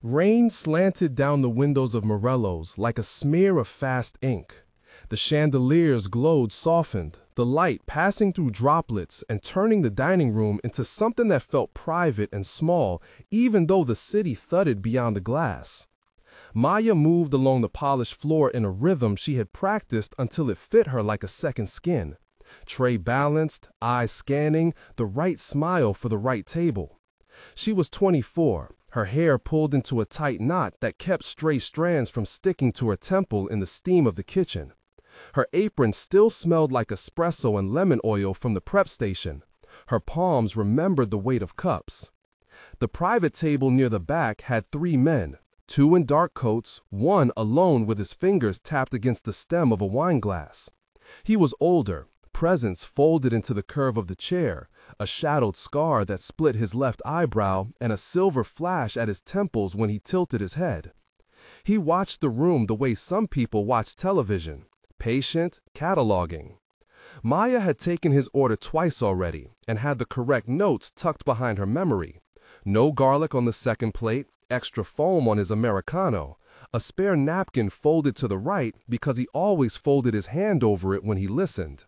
Rain slanted down the windows of Marello's like a smear of fast ink. The chandeliers glowed softened, the light passing through droplets and turning the dining room into something that felt private and small, even though the city thudded beyond the glass. Maya moved along the polished floor in a rhythm she had practiced until it fit her like a second skin. Tray balanced, eyes scanning, the right smile for the right table. She was 24, her hair pulled into a tight knot that kept stray strands from sticking to her temple in the steam of the kitchen. Her apron still smelled like espresso and lemon oil from the prep station. Her palms remembered the weight of cups. The private table near the back had 3 men, 2 in dark coats, 1 alone with his fingers tapped against the stem of a wine glass. He was older, presence folded into the curve of the chair, a shadowed scar that split his left eyebrow and a silver flash at his temples when he tilted his head. He watched the room the way some people watch television, patient, cataloging. Maya had taken his order twice already and had the correct notes tucked behind her memory. No garlic on the second plate, extra foam on his Americano, a spare napkin folded to the right because he always folded his hand over it when he listened.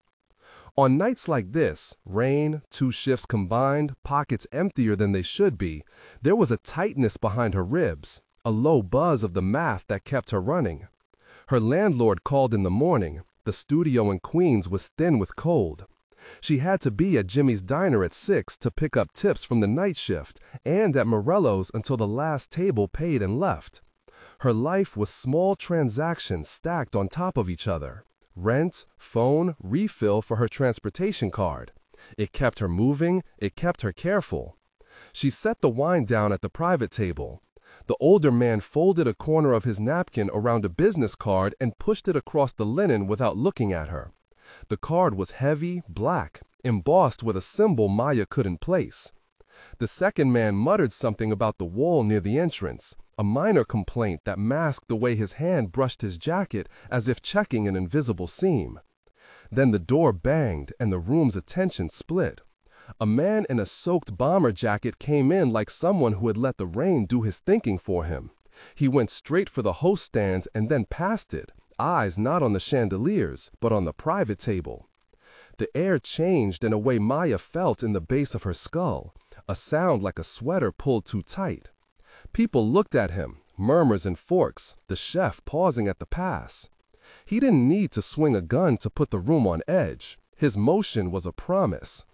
On nights like this, rain, 2 shifts combined, pockets emptier than they should be, there was a tightness behind her ribs, a low buzz of the math that kept her running. Her landlord called in the morning. The studio in Queens was thin with cold. She had to be at Jimmy's diner at 6 to pick up tips from the night shift and at Marello's until the last table paid and left. Her life was small transactions stacked on top of each other. Rent, phone, refill for her transportation card. It kept her moving, it kept her careful. She set the wine down at the private table. The older man folded a corner of his napkin around a business card and pushed it across the linen without looking at her. The card was heavy, black, embossed with a symbol Maya couldn't place. The second man muttered something about the wall near the entrance, a minor complaint that masked the way his hand brushed his jacket as if checking an invisible seam. Then the door banged and the room's attention split. A man in a soaked bomber jacket came in like someone who had let the rain do his thinking for him. He went straight for the host stand and then past it, eyes not on the chandeliers, but on the private table. The air changed in a way Maya felt in the base of her skull, a sound like a sweater pulled too tight. People looked at him, murmurs and forks, the chef pausing at the pass. He didn't need to swing a gun to put the room on edge. His motion was a promise.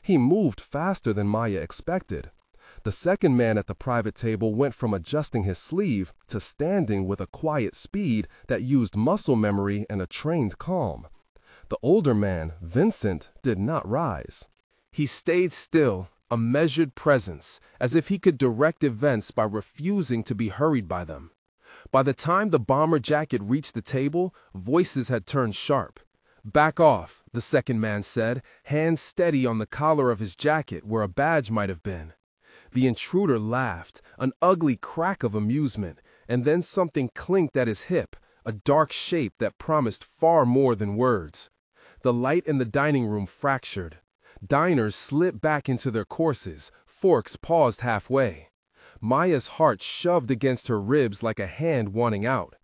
He moved faster than Maya expected. The second man at the private table went from adjusting his sleeve to standing with a quiet speed that used muscle memory and a trained calm. The older man, Vincent, did not rise. He stayed still, a measured presence, as if he could direct events by refusing to be hurried by them. By the time the bomber jacket reached the table, voices had turned sharp. "Back off," the second man said, hands steady on the collar of his jacket where a badge might have been. The intruder laughed, an ugly crack of amusement, and then something clinked at his hip, a dark shape that promised far more than words. The light in the dining room fractured. Diners slipped back into their courses, forks paused halfway. Maya's heart shoved against her ribs like a hand wanting out.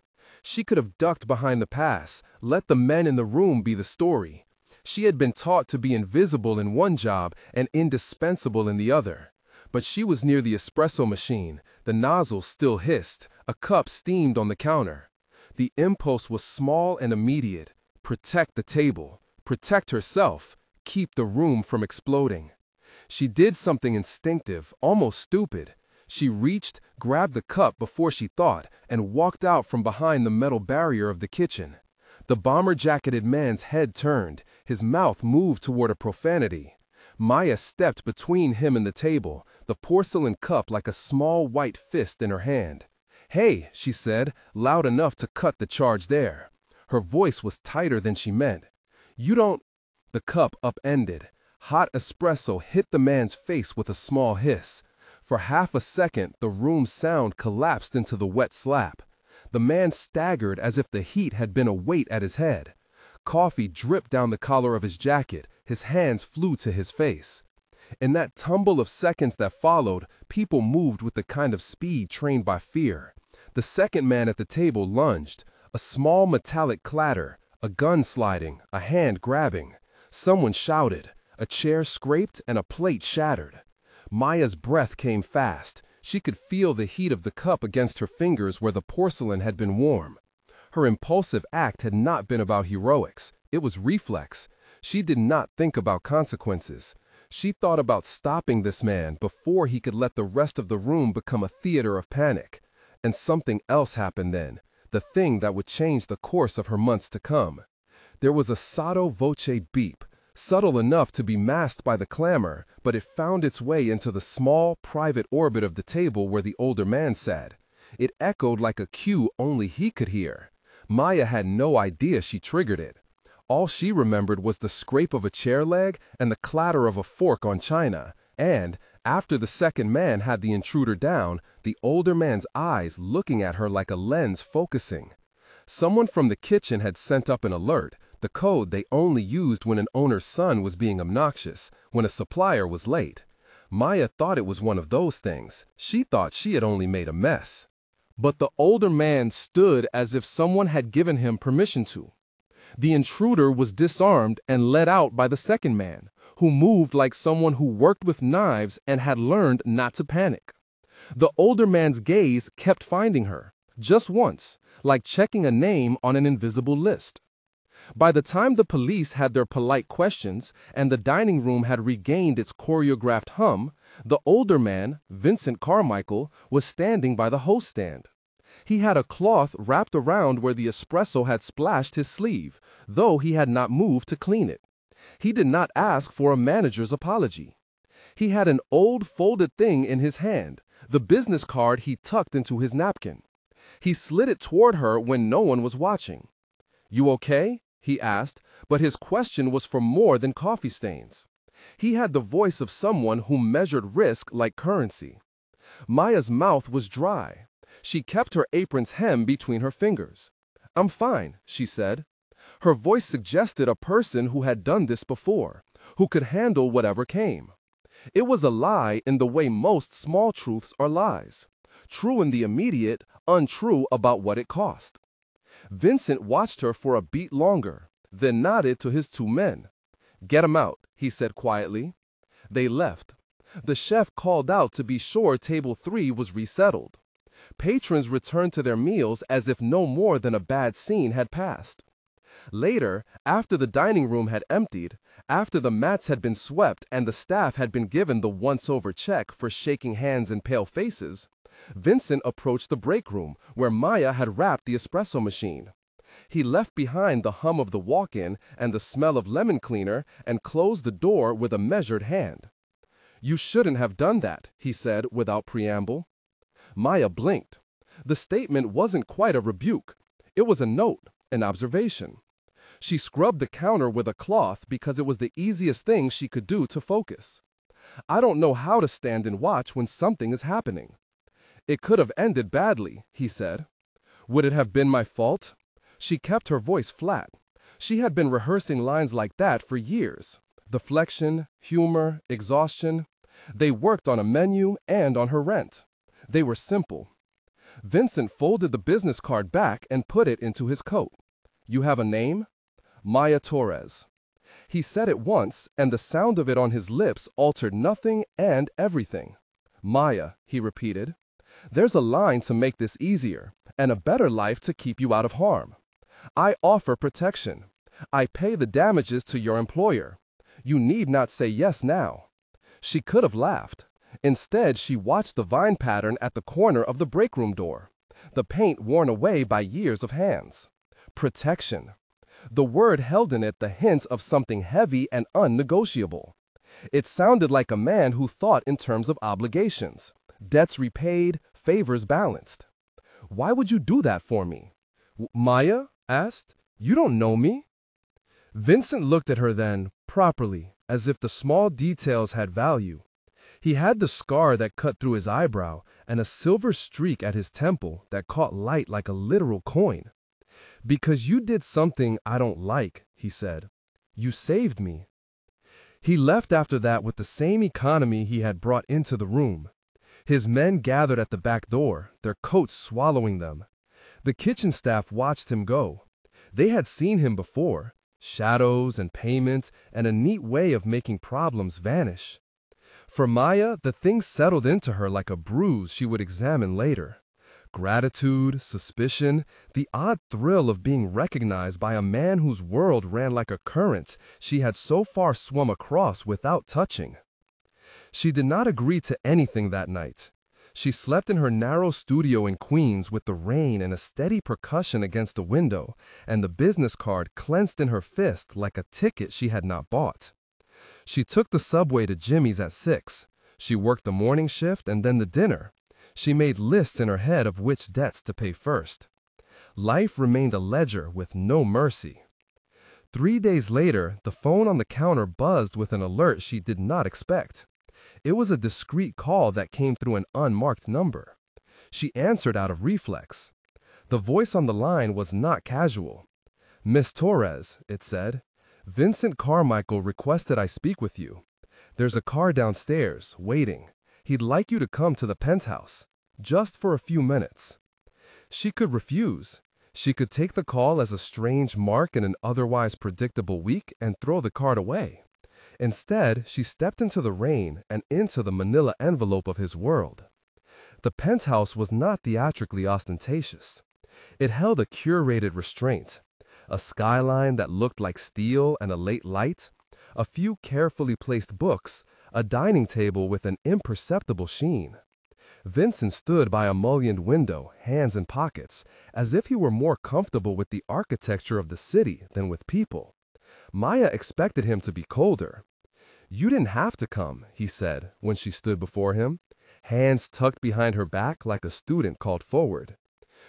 She could have ducked behind the pass, let the men in the room be the story. She had been taught to be invisible in one job and indispensable in the other. But she was near the espresso machine, the nozzle still hissed, a cup steamed on the counter. The impulse was small and immediate: protect the table, protect herself, keep the room from exploding. She did something instinctive, almost stupid. She reached, grabbed the cup before she thought, and walked out from behind the metal barrier of the kitchen. The bomber-jacketed man's head turned, his mouth moved toward a profanity. Maya stepped between him and the table, the porcelain cup like a small white fist in her hand. "Hey," she said, loud enough to cut the charge there. Her voice was tighter than she meant. "You don't—" The cup upended. Hot espresso hit the man's face with a small hiss. For half a second, the room's sound collapsed into the wet slap. The man staggered as if the heat had been a weight at his head. Coffee dripped down the collar of his jacket. His hands flew to his face. In that tumble of seconds that followed, people moved with the kind of speed trained by fear. The second man at the table lunged, a small metallic clatter, a gun sliding, a hand grabbing. Someone shouted, a chair scraped, and a plate shattered. Maya's breath came fast. She could feel the heat of the cup against her fingers where the porcelain had been warm. Her impulsive act had not been about heroics. It was reflex. She did not think about consequences. She thought about stopping this man before he could let the rest of the room become a theater of panic. And something else happened then, the thing that would change the course of her months to come. There was a sotto voce beep, subtle enough to be masked by the clamor, but it found its way into the small, private orbit of the table where the older man sat. It echoed like a cue only he could hear. Maya had no idea she triggered it. All she remembered was the scrape of a chair leg and the clatter of a fork on china, and, after the second man had the intruder down, the older man's eyes looking at her like a lens focusing. Someone from the kitchen had sent up an alert, the code they only used when an owner's son was being obnoxious, when a supplier was late. Maya thought it was one of those things. She thought she had only made a mess. But the older man stood as if someone had given him permission to. The intruder was disarmed and led out by the second man, who moved like someone who worked with knives and had learned not to panic. The older man's gaze kept finding her, just once, like checking a name on an invisible list. By the time the police had their polite questions and the dining room had regained its choreographed hum, the older man, Vincent Carmichael, was standing by the host stand. He had a cloth wrapped around where the espresso had splashed his sleeve, though he had not moved to clean it. He did not ask for a manager's apology. He had an old folded thing in his hand, the business card he tucked into his napkin. He slid it toward her when no one was watching. "You okay?" he asked, but his question was for more than coffee stains. He had the voice of someone who measured risk like currency. Maya's mouth was dry. She kept her apron's hem between her fingers. "I'm fine," she said. Her voice suggested a person who had done this before, who could handle whatever came. It was a lie in the way most small truths are lies. True in the immediate, untrue about what it cost. Vincent watched her for a beat longer, then nodded to his two men. "Get 'em out," he said quietly. They left. The chef called out to be sure table 3 was resettled. Patrons returned to their meals as if no more than a bad scene had passed. Later, after the dining room had emptied, after the mats had been swept and the staff had been given the once-over check for shaking hands and pale faces, Vincent approached the break room where Maya had wrapped the espresso machine. He left behind the hum of the walk-in and the smell of lemon cleaner and closed the door with a measured hand. "You shouldn't have done that," he said without preamble. Maya blinked. The statement wasn't quite a rebuke. It was a note, an observation. She scrubbed the counter with a cloth because it was the easiest thing she could do to focus. "I don't know how to stand and watch when something is happening." "It could have ended badly," he said. "Would it have been my fault?" She kept her voice flat. She had been rehearsing lines like that for years. Deflection, humor, exhaustion. They worked on a menu and on her rent. They were simple. Vincent folded the business card back and put it into his coat. "You have a name?" "Maya Torres." He said it once, and the sound of it on his lips altered nothing and everything. "Maya," he repeated. "There's a line to make this easier, and a better life to keep you out of harm. I offer protection. I pay the damages to your employer. You need not say yes now." She could have laughed. Instead, she watched the vine pattern at the corner of the break room door, the paint worn away by years of hands. Protection. The word held in it the hint of something heavy and unnegotiable. It sounded like a man who thought in terms of obligations, debts repaid, favors balanced. "Why would you do that for me?" Maya asked. "You don't know me." Vincent looked at her then, properly, as if the small details had value. He had the scar that cut through his eyebrow and a silver streak at his temple that caught light like a literal coin. "Because you did something I don't like," he said. "You saved me." He left after that with the same economy he had brought into the room. His men gathered at the back door, their coats swallowing them. The kitchen staff watched him go. They had seen him before, shadows and payment and a neat way of making problems vanish. For Maya, the thing settled into her like a bruise she would examine later. Gratitude, suspicion, the odd thrill of being recognized by a man whose world ran like a current she had so far swum across without touching. She did not agree to anything that night. She slept in her narrow studio in Queens with the rain and a steady percussion against the window, and the business card clenched in her fist like a ticket she had not bought. She took the subway to Jimmy's at 6. She worked the morning shift and then the dinner. She made lists in her head of which debts to pay first. Life remained a ledger with no mercy. 3 days later, the phone on the counter buzzed with an alert she did not expect. It was a discreet call that came through an unmarked number. She answered out of reflex. The voice on the line was not casual. "Miss Torres," it said. "Vincent Carmichael requested I speak with you. There's a car downstairs, waiting. He'd like you to come to the penthouse, just for a few minutes." She could refuse. She could take the call as a strange mark in an otherwise predictable week and throw the card away. Instead, she stepped into the rain and into the manila envelope of his world. The penthouse was not theatrically ostentatious. It held a curated restraint, a skyline that looked like steel and a late light, a few carefully placed books, a dining table with an imperceptible sheen. Vincent stood by a mullioned window, hands in pockets, as if he were more comfortable with the architecture of the city than with people. Maya expected him to be colder. "You didn't have to come," he said when she stood before him, hands tucked behind her back like a student called forward.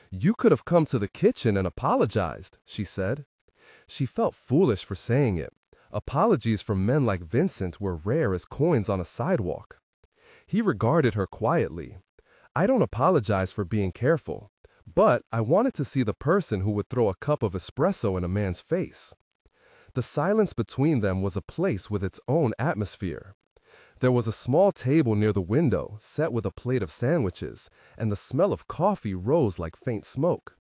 "You could have come to the kitchen and apologized," she said. She felt foolish for saying it. Apologies from men like Vincent were rare as coins on a sidewalk. He regarded her quietly. "I don't apologize for being careful, but I wanted to see the person who would throw a cup of espresso in a man's face." The silence between them was a place with its own atmosphere. There was a small table near the window, set with a plate of sandwiches, and the smell of coffee rose like faint smoke.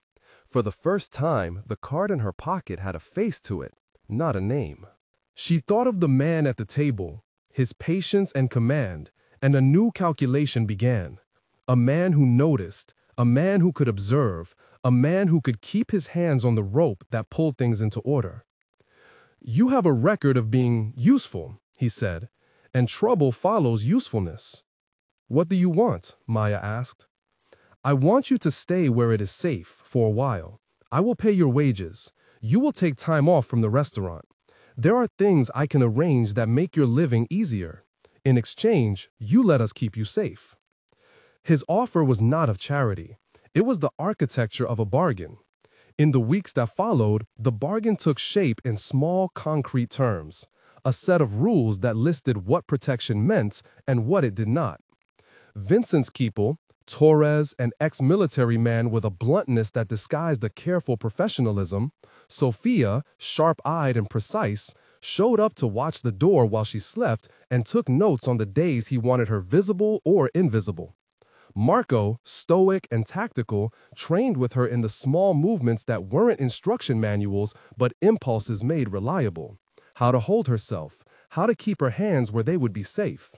For the first time, the card in her pocket had a face to it, not a name. She thought of the man at the table, his patience and command, and a new calculation began. A man who noticed, a man who could observe, a man who could keep his hands on the rope that pulled things into order. "You have a record of being useful," he said, "and trouble follows usefulness." "What do you want?" Maya asked. "I want you to stay where it is safe for a while. I will pay your wages. You will take time off from the restaurant. There are things I can arrange that make your living easier. In exchange, you let us keep you safe." His offer was not of charity. It was the architecture of a bargain. In the weeks that followed, the bargain took shape in small, concrete terms, a set of rules that listed what protection meant and what it did not. Vincent's people, Torres, an ex-military man with a bluntness that disguised a careful professionalism, Sophia, sharp-eyed and precise, showed up to watch the door while she slept and took notes on the days he wanted her visible or invisible. Marco, stoic and tactical, trained with her in the small movements that weren't instruction manuals but impulses made reliable. How to hold herself, how to keep her hands where they would be safe.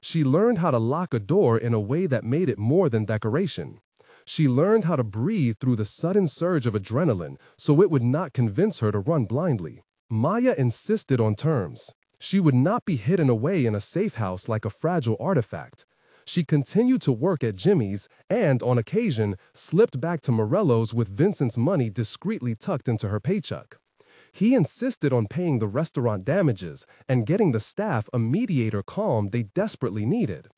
She learned how to lock a door in a way that made it more than decoration. She learned how to breathe through the sudden surge of adrenaline so it would not convince her to run blindly. Maya insisted on terms. She would not be hidden away in a safe house like a fragile artifact. She continued to work at Jimmy's and, on occasion, slipped back to Marello's with Vincent's money discreetly tucked into her paycheck. He insisted on paying the restaurant damages and getting the staff a mediator calm they desperately needed.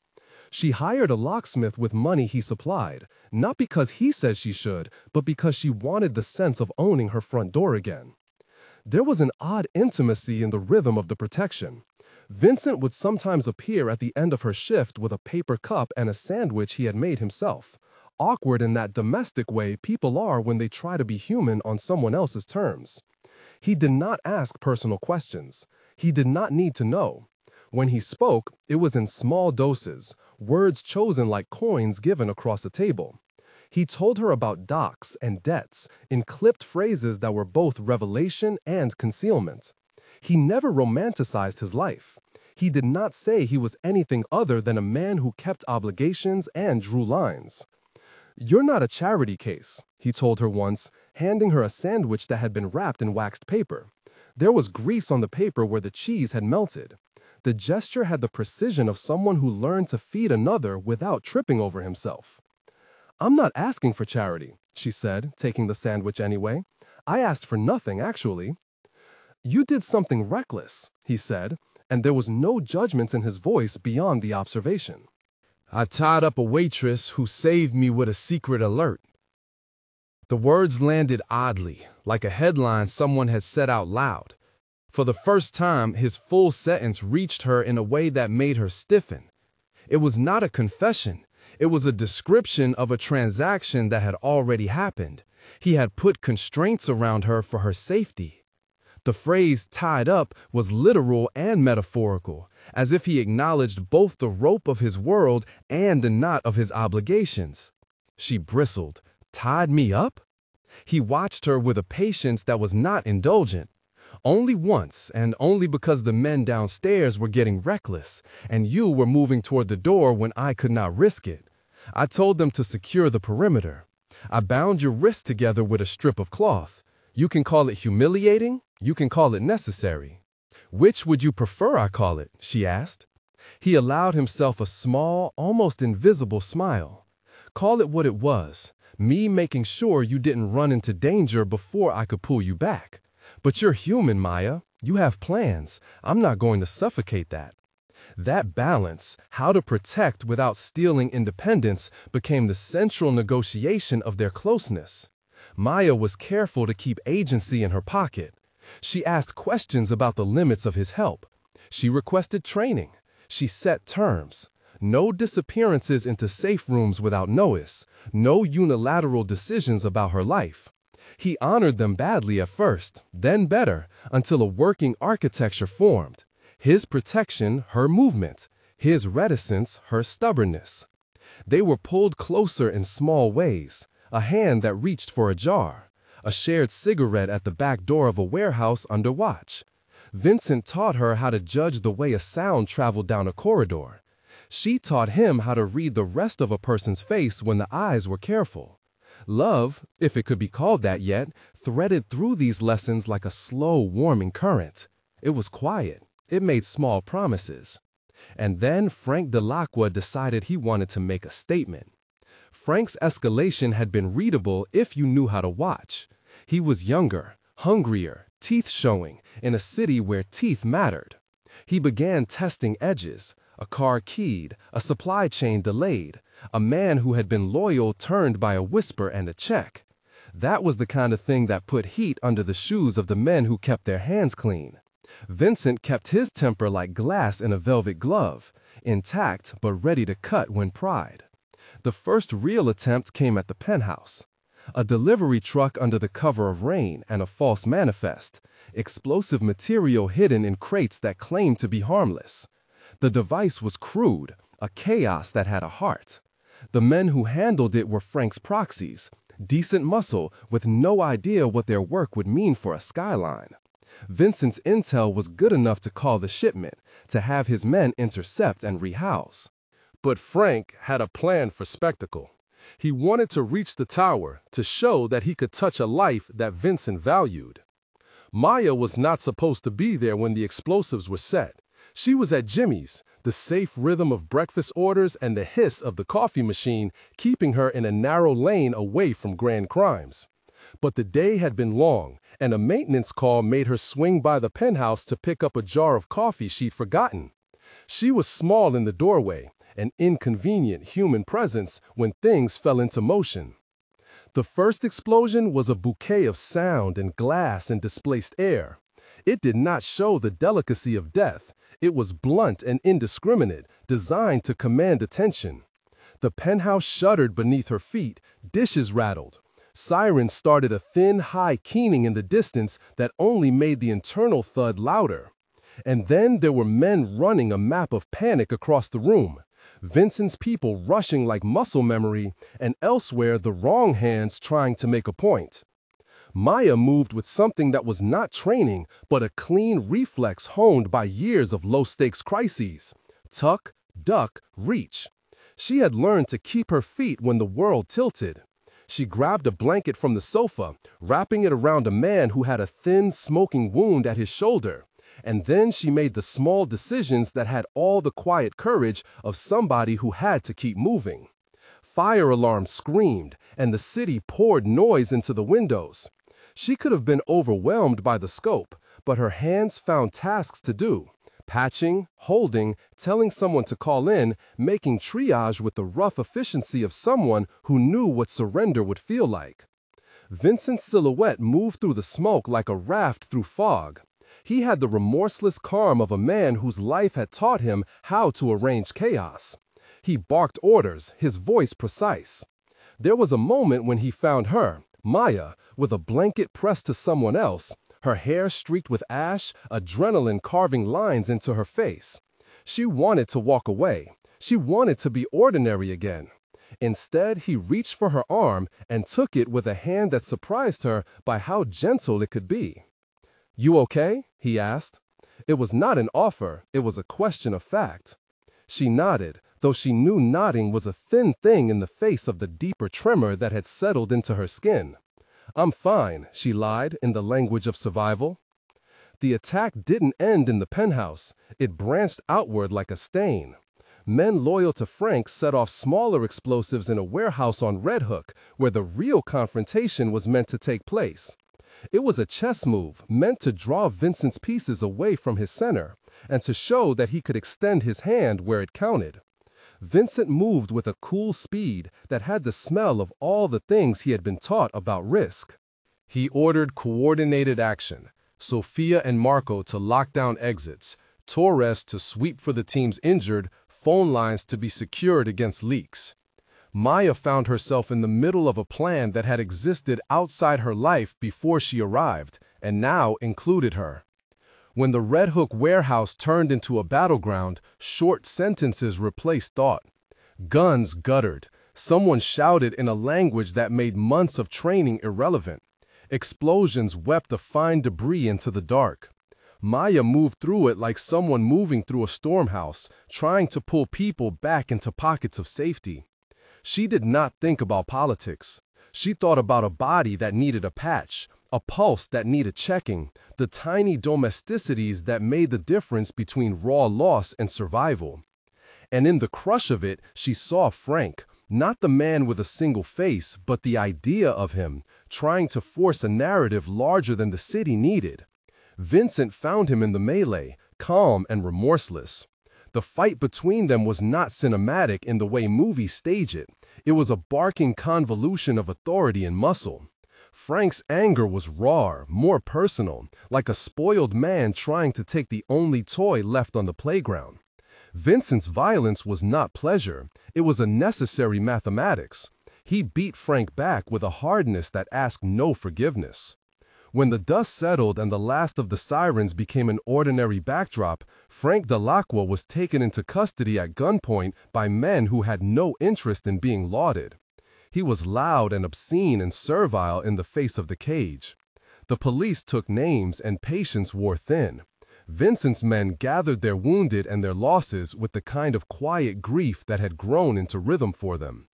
She hired a locksmith with money he supplied, not because he said she should, but because she wanted the sense of owning her front door again. There was an odd intimacy in the rhythm of the protection. Vincent would sometimes appear at the end of her shift with a paper cup and a sandwich he had made himself, awkward in that domestic way people are when they try to be human on someone else's terms. He did not ask personal questions. He did not need to know. When he spoke, it was in small doses, words chosen like coins given across a table. He told her about docks and debts in clipped phrases that were both revelation and concealment. He never romanticized his life. He did not say he was anything other than a man who kept obligations and drew lines. "You're not a charity case," he told her once, handing her a sandwich that had been wrapped in waxed paper. There was grease on the paper where the cheese had melted. The gesture had the precision of someone who learned to feed another without tripping over himself. "I'm not asking for charity," she said, taking the sandwich anyway. "I asked for nothing, actually." "You did something reckless," he said, and there was no judgment in his voice beyond the observation. "I tied up a waitress who saved me with a secret alert." The words landed oddly, like a headline someone had said out loud. For the first time, his full sentence reached her in a way that made her stiffen. It was not a confession. It was a description of a transaction that had already happened. He had put constraints around her for her safety. The phrase "tied up" was literal and metaphorical, as if he acknowledged both the rope of his world and the knot of his obligations. She bristled. "Tied me up?" He watched her with a patience that was not indulgent. "Only once, and only because the men downstairs were getting reckless, and you were moving toward the door when I could not risk it. I told them to secure the perimeter. I bound your wrists together with a strip of cloth. You can call it humiliating, you can call it necessary." "Which would you prefer I call it?" she asked. He allowed himself a small, almost invisible smile. "Call it what it was, me making sure you didn't run into danger before I could pull you back. But you're human, Maya. You have plans. I'm not going to suffocate that." That balance, how to protect without stealing independence, became the central negotiation of their closeness. Maya was careful to keep agency in her pocket. She asked questions about the limits of his help. She requested training. She set terms. No disappearances into safe rooms without notice. No unilateral decisions about her life. He honored them badly at first, then better, until a working architecture formed. His protection, her movement. His reticence, her stubbornness. They were pulled closer in small ways. A hand that reached for a jar. A shared cigarette at the back door of a warehouse under watch. Vincent taught her how to judge the way a sound traveled down a corridor. She taught him how to read the rest of a person's face when the eyes were careful. Love, if it could be called that yet, threaded through these lessons like a slow, warming current. It was quiet. It made small promises. And then Frank Delacqua decided he wanted to make a statement. Frank's escalation had been readable if you knew how to watch. He was younger, hungrier, teeth showing, in a city where teeth mattered. He began testing edges. A car keyed, a supply chain delayed, a man who had been loyal turned by a whisper and a check. That was the kind of thing that put heat under the shoes of the men who kept their hands clean. Vincent kept his temper like glass in a velvet glove, intact but ready to cut when pried. The first real attempt came at the penthouse. A delivery truck under the cover of rain and a false manifest, explosive material hidden in crates that claimed to be harmless. The device was crude, a chaos that had a heart. The men who handled it were Frank's proxies, decent muscle with no idea what their work would mean for a skyline. Vincent's intel was good enough to call the shipment, to have his men intercept and rehouse. But Frank had a plan for spectacle. He wanted to reach the tower to show that he could touch a life that Vincent valued. Maya was not supposed to be there when the explosives were set. She was at Jimmy's, the safe rhythm of breakfast orders and the hiss of the coffee machine keeping her in a narrow lane away from grand crimes. But the day had been long, and a maintenance call made her swing by the penthouse to pick up a jar of coffee she'd forgotten. She was small in the doorway, an inconvenient human presence when things fell into motion. The first explosion was a bouquet of sound and glass and displaced air. It did not show the delicacy of death. It was blunt and indiscriminate, designed to command attention. The penthouse shuddered beneath her feet, dishes rattled. Sirens started a thin, high keening in the distance that only made the internal thud louder. And then there were men running a map of panic across the room. Vincent's people rushing like muscle memory, and elsewhere the wrong hands trying to make a point. Maya moved with something that was not training, but a clean reflex honed by years of low-stakes crises. Tuck, duck, reach. She had learned to keep her feet when the world tilted. She grabbed a blanket from the sofa, wrapping it around a man who had a thin, smoking wound at his shoulder. And then she made the small decisions that had all the quiet courage of somebody who had to keep moving. Fire alarms screamed, and the city poured noise into the windows. She could have been overwhelmed by the scope, but her hands found tasks to do. Patching, holding, telling someone to call in, making triage with the rough efficiency of someone who knew what surrender would feel like. Vincent's silhouette moved through the smoke like a raft through fog. He had the remorseless calm of a man whose life had taught him how to arrange chaos. He barked orders, his voice precise. There was a moment when he found her, Maya, with a blanket pressed to someone else, her hair streaked with ash, adrenaline carving lines into her face. She wanted to walk away. She wanted to be ordinary again. Instead, he reached for her arm and took it with a hand that surprised her by how gentle it could be. "You okay?" he asked. It was not an offer, it was a question of fact. She nodded, though she knew nodding was a thin thing in the face of the deeper tremor that had settled into her skin. "I'm fine," she lied in the language of survival. The attack didn't end in the penthouse. It branched outward like a stain. Men loyal to Frank set off smaller explosives in a warehouse on Red Hook, where the real confrontation was meant to take place. It was a chess move meant to draw Vincent's pieces away from his center, and to show that he could extend his hand where it counted. Vincent moved with a cool speed that had the smell of all the things he had been taught about risk. He ordered coordinated action, Sofia and Marco to lock down exits, Torres to sweep for the teams injured, phone lines to be secured against leaks. Maya found herself in the middle of a plan that had existed outside her life before she arrived, and now included her. When the Red Hook warehouse turned into a battleground, short sentences replaced thought. Guns guttered. Someone shouted in a language that made months of training irrelevant. Explosions wept a fine debris into the dark. Maya moved through it like someone moving through a stormhouse, trying to pull people back into pockets of safety. She did not think about politics. She thought about a body that needed a patch, a pulse that needed checking, the tiny domesticities that made the difference between raw loss and survival. And in the crush of it, she saw Frank, not the man with a single face, but the idea of him, trying to force a narrative larger than the city needed. Vincent found him in the melee, calm and remorseless. The fight between them was not cinematic in the way movies stage it. It was a barking convolution of authority and muscle. Frank's anger was raw, more personal, like a spoiled man trying to take the only toy left on the playground. Vincent's violence was not pleasure. It was a necessary mathematics. He beat Frank back with a hardness that asked no forgiveness. When the dust settled and the last of the sirens became an ordinary backdrop, Frank Dell'Acqua was taken into custody at gunpoint by men who had no interest in being lauded. He was loud and obscene and servile in the face of the cage. The police took names and patience wore thin. Vincent's men gathered their wounded and their losses with the kind of quiet grief that had grown into rhythm for them.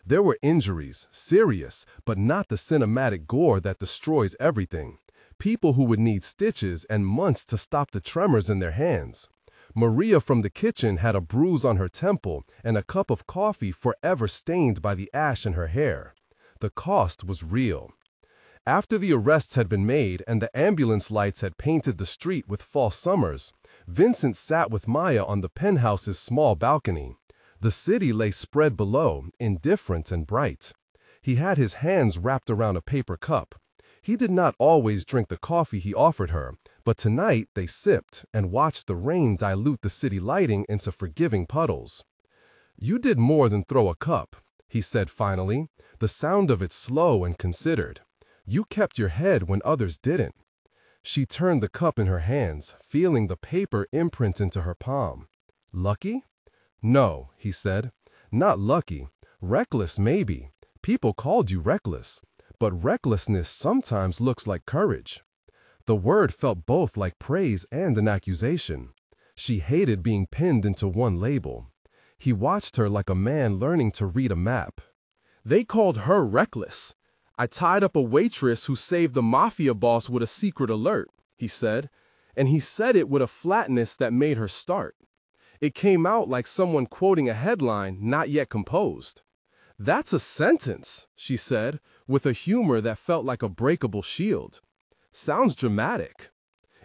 There were injuries, serious, but not the cinematic gore that destroys everything. People who would need stitches and months to stop the tremors in their hands. Maria from the kitchen had a bruise on her temple and a cup of coffee forever stained by the ash in her hair. The cost was real. After the arrests had been made and the ambulance lights had painted the street with false summers, Vincent sat with Maya on the penthouse's small balcony. The city lay spread below, indifferent and bright. He had his hands wrapped around a paper cup. He did not always drink the coffee he offered her, but tonight they sipped and watched the rain dilute the city lighting into forgiving puddles. "You did more than throw a cup," he said finally, the sound of it slow and considered. "You kept your head when others didn't." She turned the cup in her hands, feeling the paper imprint into her palm. Lucky? No, he said. Not lucky. Reckless, maybe. People called you reckless. But recklessness sometimes looks like courage. The word felt both like praise and an accusation. She hated being pinned into one label. He watched her like a man learning to read a map. They called her reckless. I tied up a waitress who saved the mafia boss with a secret alert, he said, and he said it with a flatness that made her start. It came out like someone quoting a headline not yet composed. That's a sentence, she said, with a humor that felt like a breakable shield. Sounds dramatic.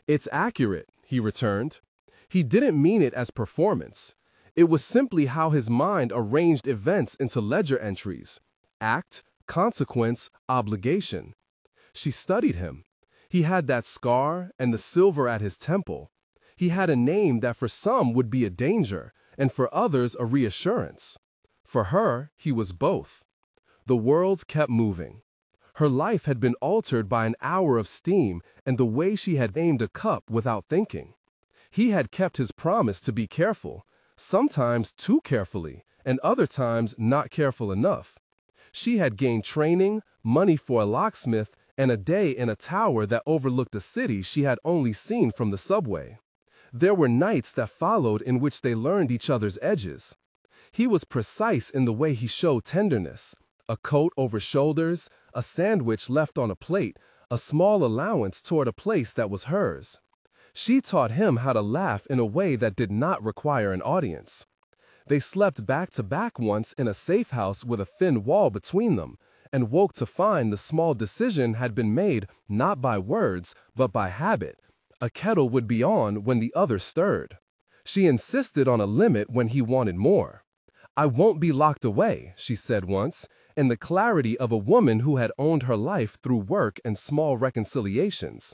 It's accurate, he returned. He didn't mean it as performance. It was simply how his mind arranged events into ledger entries. Act, consequence, obligation. She studied him. He had that scar and the silver at his temple. He had a name that for some would be a danger, and for others a reassurance. For her, he was both. The world kept moving. Her life had been altered by an hour of steam and the way she had aimed a cup without thinking. He had kept his promise to be careful, sometimes too carefully, and other times not careful enough. She had gained training, money for a locksmith, and a day in a tower that overlooked a city she had only seen from the subway. There were nights that followed in which they learned each other's edges. He was precise in the way he showed tenderness. A coat over shoulders, a sandwich left on a plate, a small allowance toward a place that was hers. She taught him how to laugh in a way that did not require an audience. They slept back to back once in a safe house with a thin wall between them, and woke to find the small decision had been made not by words, but by habit. A kettle would be on when the other stirred. She insisted on a limit when he wanted more. I won't be locked away, she said once, in the clarity of a woman who had owned her life through work and small reconciliations.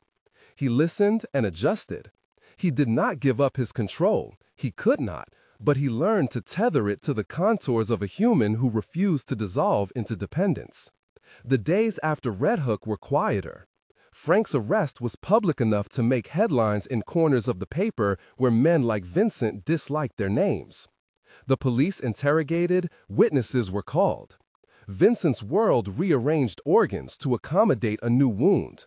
He listened and adjusted. He did not give up his control. He could not, but he learned to tether it to the contours of a human who refused to dissolve into dependence. The days after Red Hook were quieter. Frank's arrest was public enough to make headlines in corners of the paper where men like Vincent disliked their names. The police interrogated, witnesses were called. Vincent's world rearranged organs to accommodate a new wound.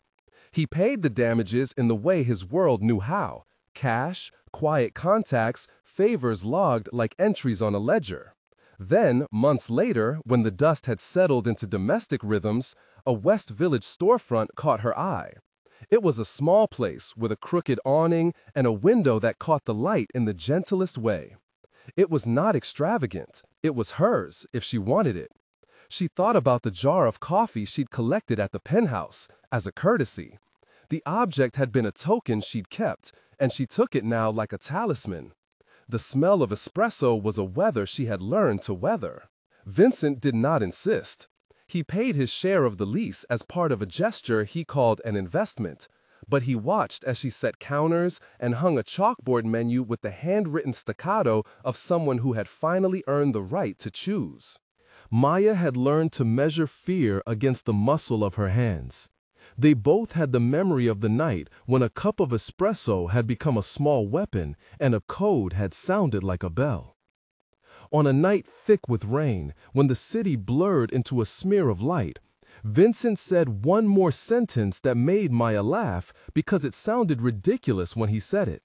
He paid the damages in the way his world knew how: cash, quiet contacts, favors logged like entries on a ledger. Then, months later, when the dust had settled into domestic rhythms, a West Village storefront caught her eye. It was a small place with a crooked awning and a window that caught the light in the gentlest way. It was not extravagant. It was hers, if she wanted it. She thought about the jar of coffee she'd collected at the penthouse, as a courtesy. The object had been a token she'd kept, and she took it now like a talisman. The smell of espresso was a weather she had learned to weather. Vincent did not insist. He paid his share of the lease as part of a gesture he called an investment, but he watched as she set counters and hung a chalkboard menu with the handwritten staccato of someone who had finally earned the right to choose. Maya had learned to measure fear against the muscle of her hands. They both had the memory of the night when a cup of espresso had become a small weapon and a code had sounded like a bell. On a night thick with rain, when the city blurred into a smear of light, Vincent said one more sentence that made Maya laugh because it sounded ridiculous when he said it.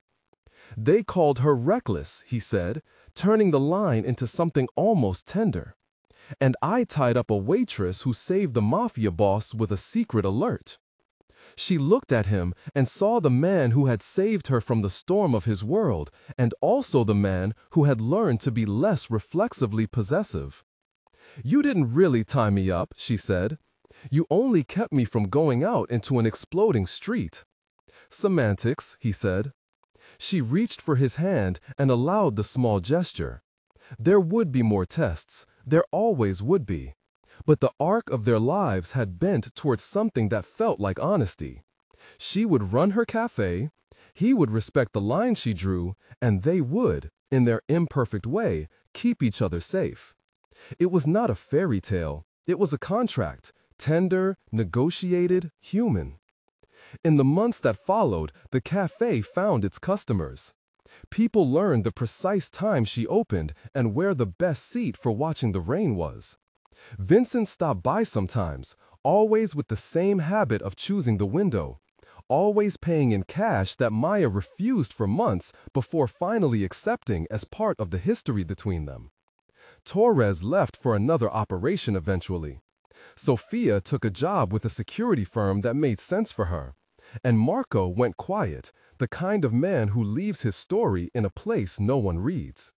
They called her reckless, he said, turning the line into something almost tender. And I tied up a waitress who saved the mafia boss with a secret alert. She looked at him and saw the man who had saved her from the storm of his world, and also the man who had learned to be less reflexively possessive. You didn't really tie me up, she said. You only kept me from going out into an exploding street. Semantics, he said. She reached for his hand and allowed the small gesture. There would be more tests. There always would be. But the arc of their lives had bent towards something that felt like honesty. She would run her cafe, he would respect the line she drew, and they would, in their imperfect way, keep each other safe. It was not a fairy tale. It was a contract, tender, negotiated, human. In the months that followed, the cafe found its customers. People learned the precise time she opened and where the best seat for watching the rain was. Vincent stopped by sometimes, always with the same habit of choosing the window, always paying in cash that Maya refused for months before finally accepting as part of the history between them. Torres left for another operation eventually. Sophia took a job with a security firm that made sense for her. And Marco went quiet, the kind of man who leaves his story in a place no one reads.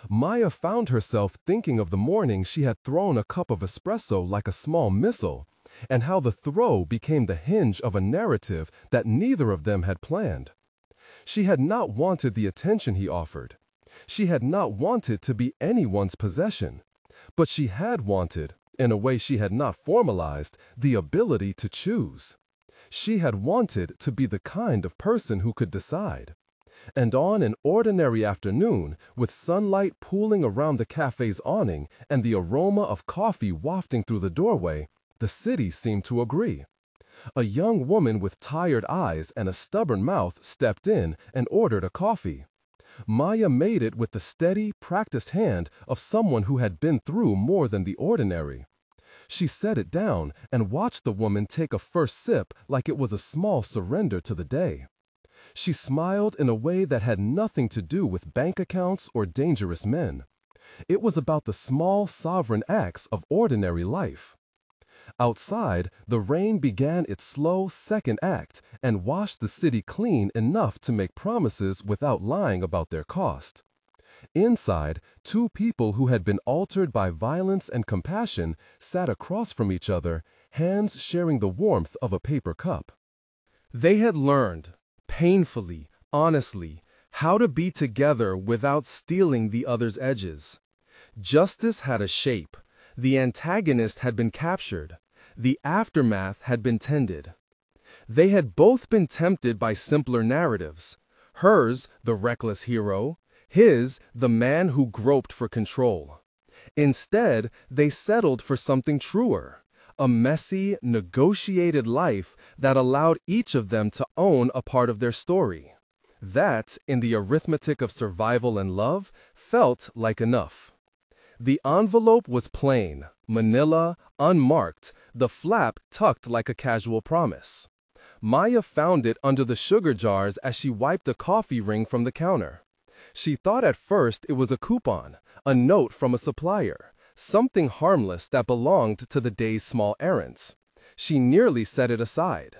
Maya found herself thinking of the morning she had thrown a cup of espresso like a small missile, and how the throw became the hinge of a narrative that neither of them had planned. She had not wanted the attention he offered. She had not wanted to be anyone's possession. But she had wanted, in a way she had not formalized, the ability to choose. She had wanted to be the kind of person who could decide. And on an ordinary afternoon, with sunlight pooling around the cafe's awning and the aroma of coffee wafting through the doorway, the city seemed to agree. A young woman with tired eyes and a stubborn mouth stepped in and ordered a coffee. Maya made it with the steady, practiced hand of someone who had been through more than the ordinary. She set it down and watched the woman take a first sip like it was a small surrender to the day. She smiled in a way that had nothing to do with bank accounts or dangerous men. It was about the small, sovereign acts of ordinary life. Outside, the rain began its slow second act and washed the city clean enough to make promises without lying about their cost. Inside, two people who had been altered by violence and compassion sat across from each other, hands sharing the warmth of a paper cup. They had learned, painfully, honestly, how to be together without stealing the other's edges. Justice had a shape. The antagonist had been captured. The aftermath had been tended. They had both been tempted by simpler narratives. Hers, the reckless hero. His, the man who groped for control. Instead, they settled for something truer, a messy, negotiated life that allowed each of them to own a part of their story. That, in the arithmetic of survival and love, felt like enough. The envelope was plain, manila, unmarked, the flap tucked like a casual promise. Maya found it under the sugar jars as she wiped a coffee ring from the counter. She thought at first it was a coupon, a note from a supplier, something harmless that belonged to the day's small errands. She nearly set it aside.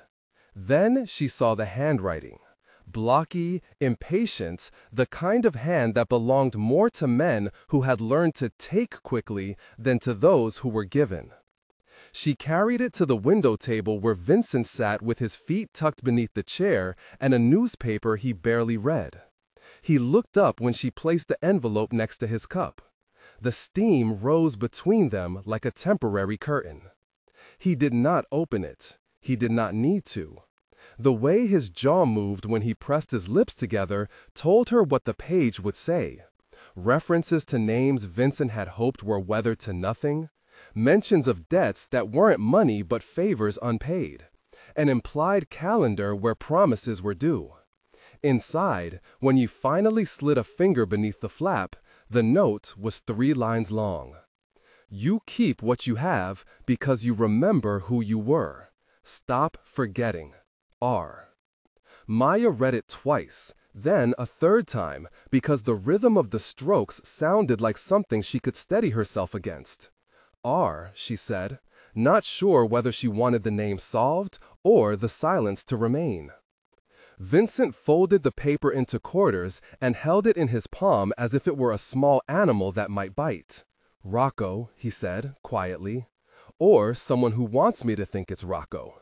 Then she saw the handwriting. Blocky, impatient, the kind of hand that belonged more to men who had learned to take quickly than to those who were given. She carried it to the window table where Vincent sat with his feet tucked beneath the chair and a newspaper he barely read. He looked up when she placed the envelope next to his cup. The steam rose between them like a temporary curtain. He did not open it. He did not need to. The way his jaw moved when he pressed his lips together told her what the page would say. References to names Vincent had hoped were weathered to nothing. Mentions of debts that weren't money but favors unpaid. An implied calendar where promises were due. Inside, when you finally slid a finger beneath the flap, the note was 3 lines long. You keep what you have because you remember who you were. Stop forgetting. R. Maya read it twice, then a third time, because the rhythm of the strokes sounded like something she could steady herself against. R, she said, not sure whether she wanted the name solved or the silence to remain. Vincent folded the paper into quarters and held it in his palm as if it were a small animal that might bite. Rocco, he said, quietly. Or someone who wants me to think it's Rocco.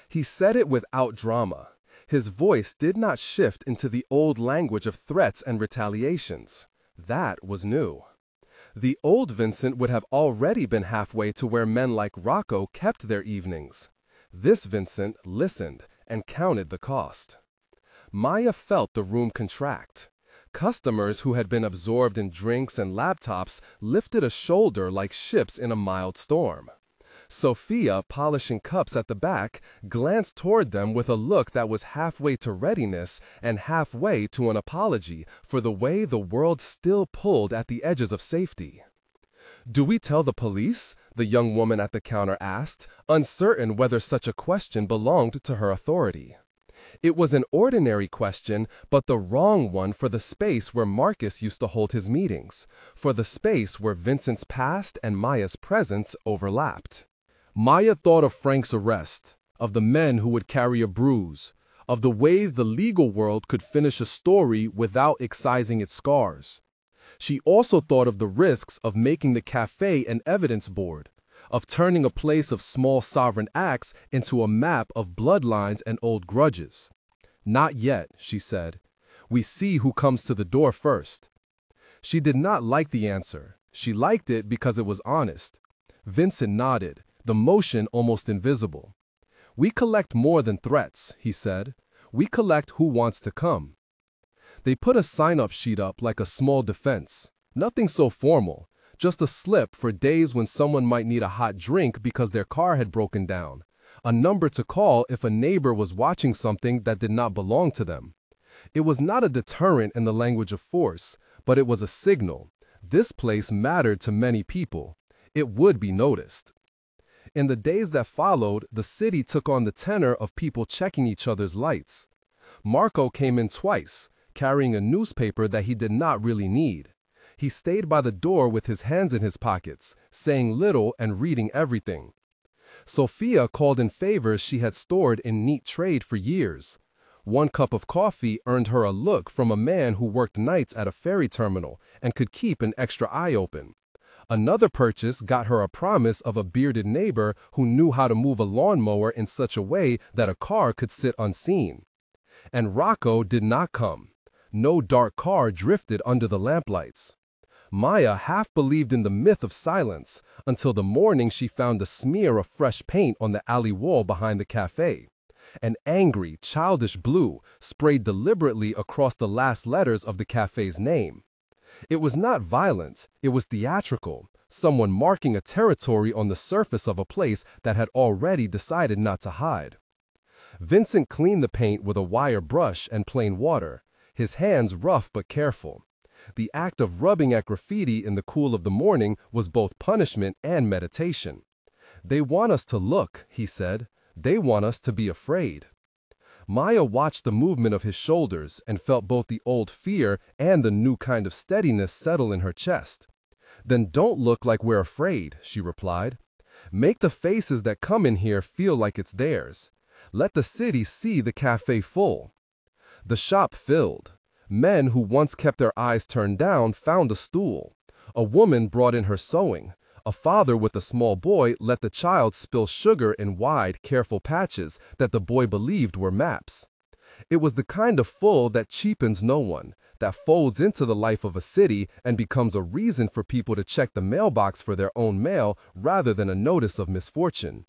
He said it without drama. His voice did not shift into the old language of threats and retaliations. That was new. The old Vincent would have already been halfway to where men like Rocco kept their evenings. This Vincent listened and counted the cost. Maya felt the room contract. Customers who had been absorbed in drinks and laptops lifted a shoulder like ships in a mild storm. Sophia, polishing cups at the back, glanced toward them with a look that was halfway to readiness and halfway to an apology for the way the world still pulled at the edges of safety. "Do we tell the police?" the young woman at the counter asked, uncertain whether such a question belonged to her authority. It was an ordinary question, but the wrong one for the space where Marcus used to hold his meetings, for the space where Vincent's past and Maya's presence overlapped. Maya thought of Frank's arrest, of the men who would carry a bruise, of the ways the legal world could finish a story without excising its scars. She also thought of the risks of making the cafe an evidence board, of turning a place of small sovereign acts into a map of bloodlines and old grudges. "Not yet," she said. "We see who comes to the door first." She did not like the answer. She liked it because it was honest. Vincent nodded, the motion almost invisible. "We collect more than threats," he said. "We collect who wants to come." They put a sign-up sheet up like a small defense. Nothing so formal, just a slip for days when someone might need a hot drink because their car had broken down, a number to call if a neighbor was watching something that did not belong to them. It was not a deterrent in the language of force, but it was a signal. This place mattered to many people. It would be noticed. In the days that followed, the city took on the tenor of people checking each other's lights. Marco came in twice, carrying a newspaper that he did not really need. He stayed by the door with his hands in his pockets, saying little and reading everything. Sophia called in favors she had stored in neat trade for years. One cup of coffee earned her a look from a man who worked nights at a ferry terminal and could keep an extra eye open. Another purchase got her a promise of a bearded neighbor who knew how to move a lawnmower in such a way that a car could sit unseen. And Rocco did not come. No dark car drifted under the lamplights. Maya half believed in the myth of silence until the morning she found a smear of fresh paint on the alley wall behind the cafe. An angry, childish blue sprayed deliberately across the last letters of the cafe's name. It was not violent, it was theatrical, someone marking a territory on the surface of a place that had already decided not to hide. Vincent cleaned the paint with a wire brush and plain water, his hands rough but careful. The act of rubbing at graffiti in the cool of the morning was both punishment and meditation. "They want us to look," he said. "They want us to be afraid." Maya watched the movement of his shoulders and felt both the old fear and the new kind of steadiness settle in her chest. "Then don't look like we're afraid," she replied. "Make the faces that come in here feel like it's theirs. Let the city see the cafe full." The shop filled. Men who once kept their eyes turned down found a stool. A woman brought in her sewing. A father with a small boy let the child spill sugar in wide, careful patches that the boy believed were maps. It was the kind of full that cheapens no one, that folds into the life of a city and becomes a reason for people to check the mailbox for their own mail rather than a notice of misfortune.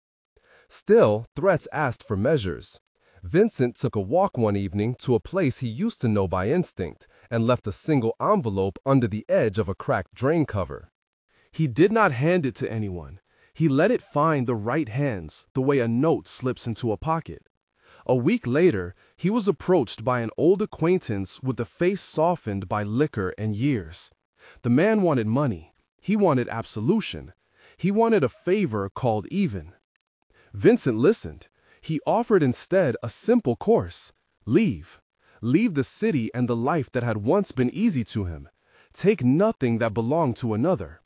Still, threats asked for measures. Vincent took a walk one evening to a place he used to know by instinct and left a single envelope under the edge of a cracked drain cover. He did not hand it to anyone. He let it find the right hands, the way a note slips into a pocket. A week later, he was approached by an old acquaintance with a face softened by liquor and years. The man wanted money. He wanted absolution. He wanted a favor called even. Vincent listened. He offered instead a simple course. Leave. Leave the city and the life that had once been easy to him. Take nothing that belonged to another.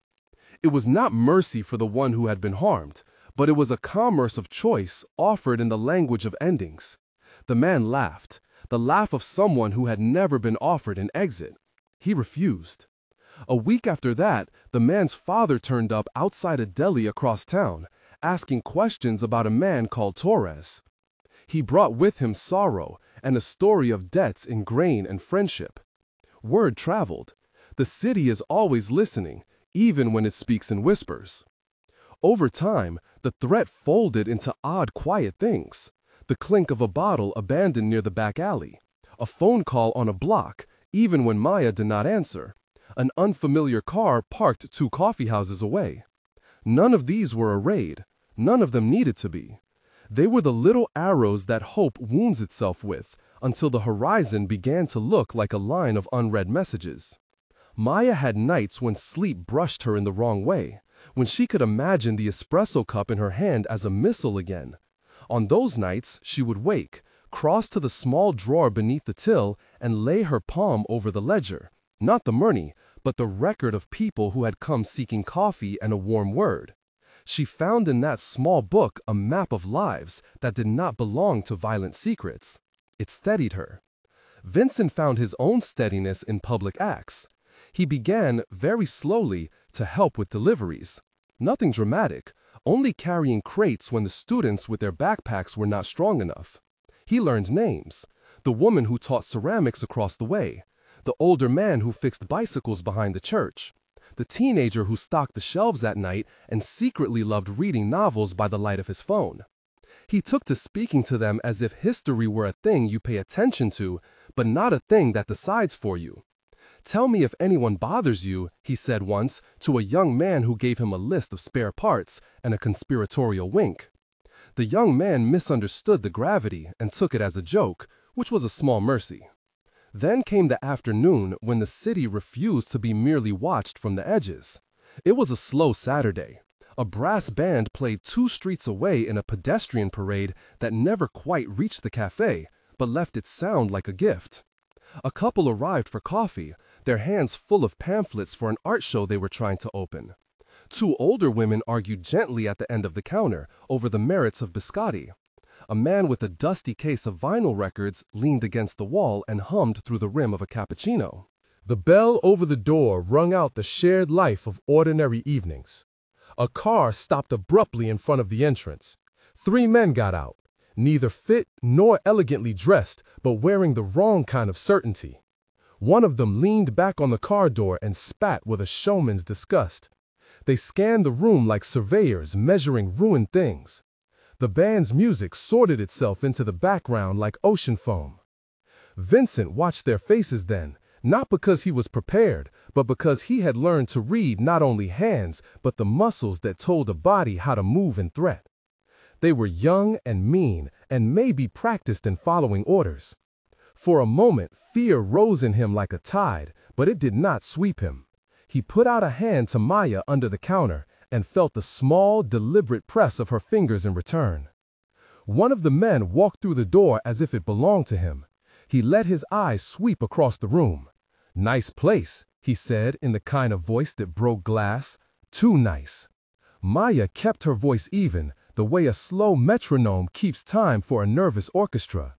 It was not mercy for the one who had been harmed, but it was a commerce of choice offered in the language of endings. The man laughed, the laugh of someone who had never been offered an exit. He refused. A week after that, the man's father turned up outside a deli across town, asking questions about a man called Torres. He brought with him sorrow and a story of debts in grain and friendship. Word traveled. The city is always listening, even when it speaks in whispers. Over time, the threat folded into odd, quiet things. The clink of a bottle abandoned near the back alley. A phone call on a block, even when Maya did not answer. An unfamiliar car parked 2 coffee houses away. None of these were a raid. None of them needed to be. They were the little arrows that hope wounds itself with, until the horizon began to look like a line of unread messages. Maya had nights when sleep brushed her in the wrong way, when she could imagine the espresso cup in her hand as a missile again. On those nights, she would wake, cross to the small drawer beneath the till, and lay her palm over the ledger, not the money, but the record of people who had come seeking coffee and a warm word. She found in that small book a map of lives that did not belong to violent secrets. It steadied her. Vincent found his own steadiness in public acts. He began, very slowly, to help with deliveries. Nothing dramatic, only carrying crates when the students with their backpacks were not strong enough. He learned names. The woman who taught ceramics across the way. The older man who fixed bicycles behind the church. The teenager who stocked the shelves at night and secretly loved reading novels by the light of his phone. He took to speaking to them as if history were a thing you pay attention to, but not a thing that decides for you. "Tell me if anyone bothers you," he said once to a young man who gave him a list of spare parts and a conspiratorial wink. The young man misunderstood the gravity and took it as a joke, which was a small mercy. Then came the afternoon when the city refused to be merely watched from the edges. It was a slow Saturday. A brass band played 2 streets away in a pedestrian parade that never quite reached the cafe, but left its sound like a gift. A couple arrived for coffee, their hands full of pamphlets for an art show they were trying to open. 2 older women argued gently at the end of the counter over the merits of biscotti. A man with a dusty case of vinyl records leaned against the wall and hummed through the rim of a cappuccino. The bell over the door rung out the shared life of ordinary evenings. A car stopped abruptly in front of the entrance. 3 men got out, neither fit nor elegantly dressed, but wearing the wrong kind of certainty. One of them leaned back on the car door and spat with a showman's disgust. They scanned the room like surveyors measuring ruined things. The band's music sorted itself into the background like ocean foam. Vincent watched their faces then, not because he was prepared, but because he had learned to read not only hands, but the muscles that told a body how to move in threat. They were young and mean, and maybe practiced in following orders. For a moment, fear rose in him like a tide, but it did not sweep him. He put out a hand to Maya under the counter and felt the small, deliberate press of her fingers in return. One of the men walked through the door as if it belonged to him. He let his eyes sweep across the room. "Nice place," he said in the kind of voice that broke glass. "Too nice." Maya kept her voice even, the way a slow metronome keeps time for a nervous orchestra.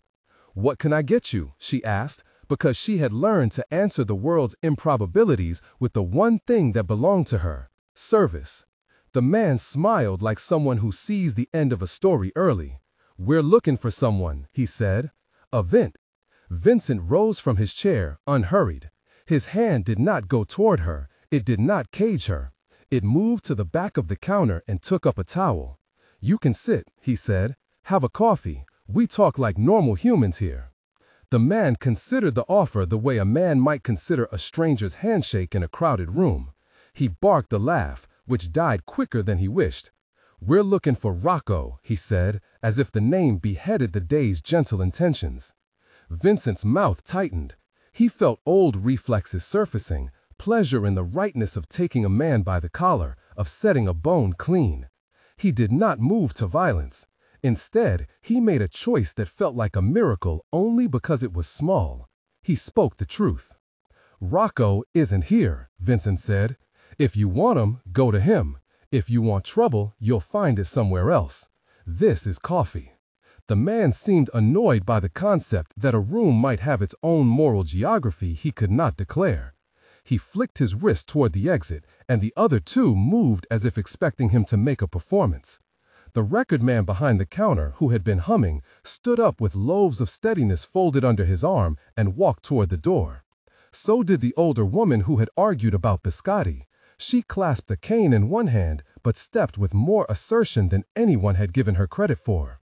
"What can I get you?" she asked, because she had learned to answer the world's improbabilities with the one thing that belonged to her: service. The man smiled like someone who sees the end of a story early. "We're looking for someone," he said. "A vent." Vincent rose from his chair, unhurried. His hand did not go toward her. It did not cage her. It moved to the back of the counter and took up a towel. "You can sit," he said. "Have a coffee. We talk like normal humans here." The man considered the offer the way a man might consider a stranger's handshake in a crowded room. He barked a laugh, which died quicker than he wished. "We're looking for Rocco," he said, as if the name beheaded the day's gentle intentions. Vincent's mouth tightened. He felt old reflexes surfacing, pleasure in the rightness of taking a man by the collar, of setting a bone clean. He did not move to violence. Instead, he made a choice that felt like a miracle only because it was small. He spoke the truth. "Rocco isn't here," Vincent said. "If you want him, go to him. If you want trouble, you'll find it somewhere else. This is coffee." The man seemed annoyed by the concept that a room might have its own moral geography he could not declare. He flicked his wrist toward the exit, and the other 2 moved as if expecting him to make a performance. The record man behind the counter, who had been humming, stood up with loaves of steadiness folded under his arm and walked toward the door. So did the older woman who had argued about biscotti. She clasped a cane in one hand, but stepped with more assertion than anyone had given her credit for.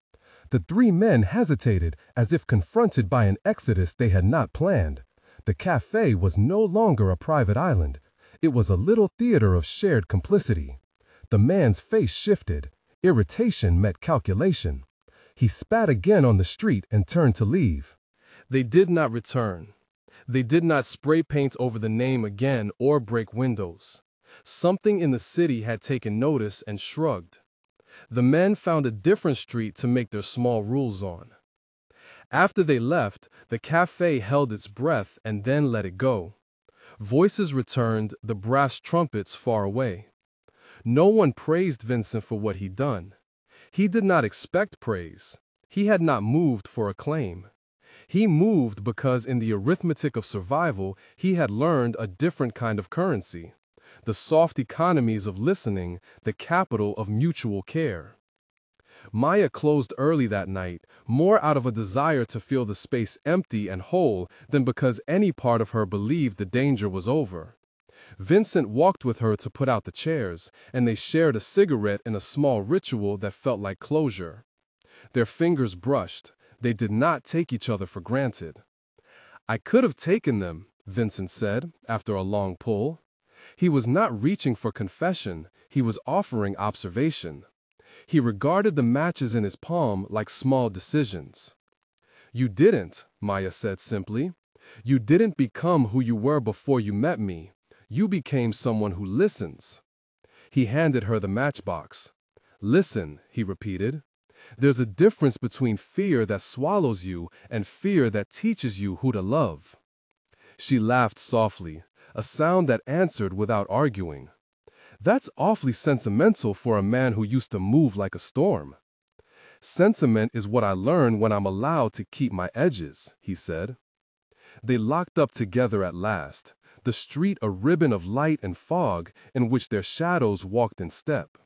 The 3 men hesitated, as if confronted by an exodus they had not planned. The cafe was no longer a private island. It was a little theater of shared complicity. The man's face shifted. Irritation met calculation. He spat again on the street and turned to leave. They did not return. They did not spray paint over the name again or break windows. Something in the city had taken notice and shrugged. The men found a different street to make their small rules on. After they left, the cafe held its breath and then let it go. Voices returned, the brass trumpets far away. No one praised Vincent for what he'd done. He did not expect praise. He had not moved for acclaim. He moved because in the arithmetic of survival, he had learned a different kind of currency. The soft economies of listening, the capital of mutual care. Maya closed early that night, more out of a desire to feel the space empty and whole than because any part of her believed the danger was over. Vincent walked with her to put out the chairs, and they shared a cigarette in a small ritual that felt like closure. Their fingers brushed. They did not take each other for granted. "I could have taken them," Vincent said, after a long pull. He was not reaching for confession, he was offering observation. He regarded the matches in his palm like small decisions. "You didn't," Maya said simply. "You didn't become who you were before you met me. You became someone who listens." He handed her the matchbox. "Listen," he repeated. "There's a difference between fear that swallows you and fear that teaches you who to love." She laughed softly, a sound that answered without arguing. "That's awfully sentimental for a man who used to move like a storm." "Sentiment is what I learn when I'm allowed to keep my edges," he said. They locked up together at last, the street a ribbon of light and fog in which their shadows walked in step.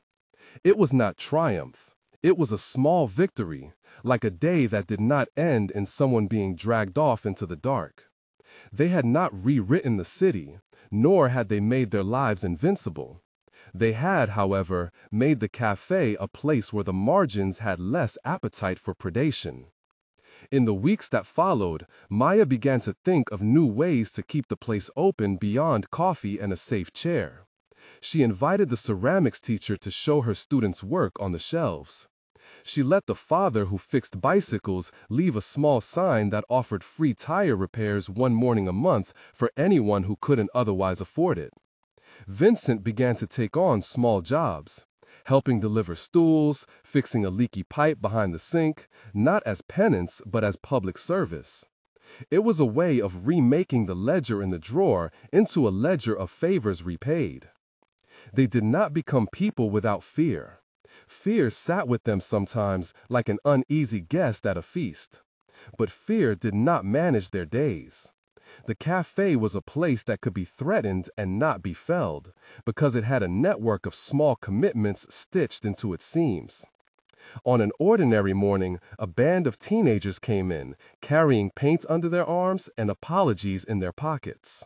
It was not triumph. It was a small victory, like a day that did not end in someone being dragged off into the dark. They had not rewritten the city, nor had they made their lives invincible. They had, however, made the cafe a place where the margins had less appetite for predation. In the weeks that followed, Maya began to think of new ways to keep the place open beyond coffee and a safe chair. She invited the ceramics teacher to show her students' work on the shelves. She let the father who fixed bicycles leave a small sign that offered free tire repairs one morning a month for anyone who couldn't otherwise afford it. Vincent began to take on small jobs, helping deliver stools, fixing a leaky pipe behind the sink, not as penance but as public service. It was a way of remaking the ledger in the drawer into a ledger of favors repaid. They did not become people without fear. Fear sat with them sometimes like an uneasy guest at a feast. But fear did not manage their days. The cafe was a place that could be threatened and not be felled, because it had a network of small commitments stitched into its seams. On an ordinary morning, a band of teenagers came in, carrying paints under their arms and apologies in their pockets.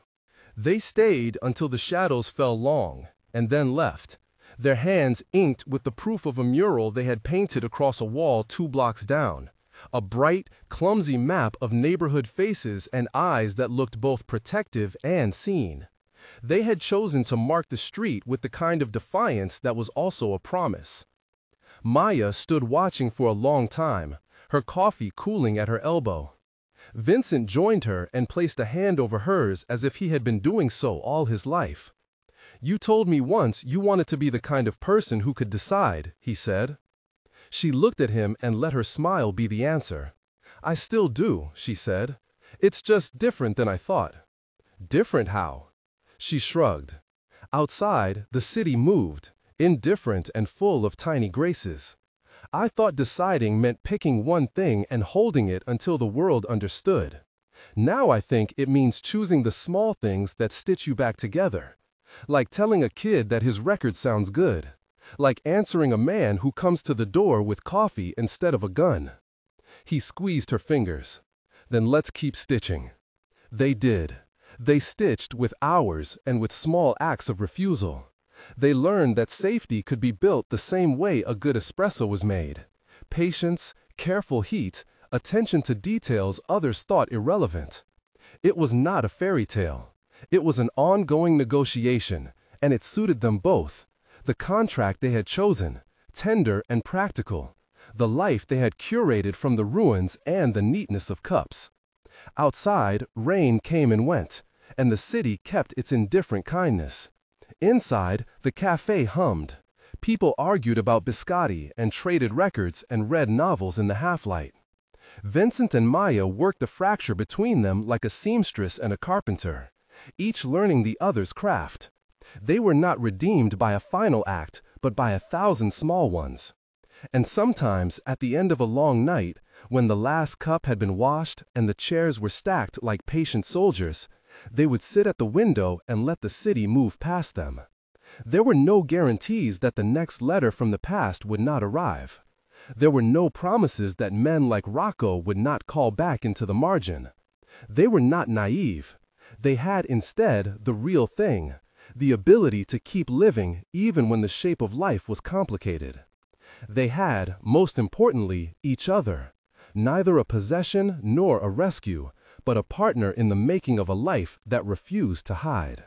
They stayed until the shadows fell long, and then left, their hands inked with the proof of a mural they had painted across a wall 2 blocks down. A bright, clumsy map of neighborhood faces and eyes that looked both protective and seen. They had chosen to mark the street with the kind of defiance that was also a promise. Maya stood watching for a long time, her coffee cooling at her elbow. Vincent joined her and placed a hand over hers as if he had been doing so all his life. "You told me once you wanted to be the kind of person who could decide," he said. She looked at him and let her smile be the answer. "I still do," she said. "It's just different than I thought." "Different how?" She shrugged. Outside, the city moved, indifferent and full of tiny graces. "I thought deciding meant picking one thing and holding it until the world understood. Now I think it means choosing the small things that stitch you back together. Like telling a kid that his record sounds good. Like answering a man who comes to the door with coffee instead of a gun." He squeezed her fingers. "Then let's keep stitching." They did. They stitched with hours and with small acts of refusal. They learned that safety could be built the same way a good espresso was made. Patience, careful heat, attention to details others thought irrelevant. It was not a fairy tale. It was an ongoing negotiation, and it suited them both. The contract they had chosen, tender and practical, the life they had curated from the ruins and the neatness of cups. Outside, rain came and went, and the city kept its indifferent kindness. Inside, the cafe hummed. People argued about biscotti and traded records and read novels in the half-light. Vincent and Maya worked the fracture between them like a seamstress and a carpenter, each learning the other's craft. They were not redeemed by a final act, but by 1,000 small ones. And sometimes, at the end of a long night, when the last cup had been washed and the chairs were stacked like patient soldiers, they would sit at the window and let the city move past them. There were no guarantees that the next letter from the past would not arrive. There were no promises that men like Rocco would not call back into the margin. They were not naive. They had instead the real thing, the ability to keep living even when the shape of life was complicated. They had, most importantly, each other, neither a possession nor a rescue, but a partner in the making of a life that refused to hide.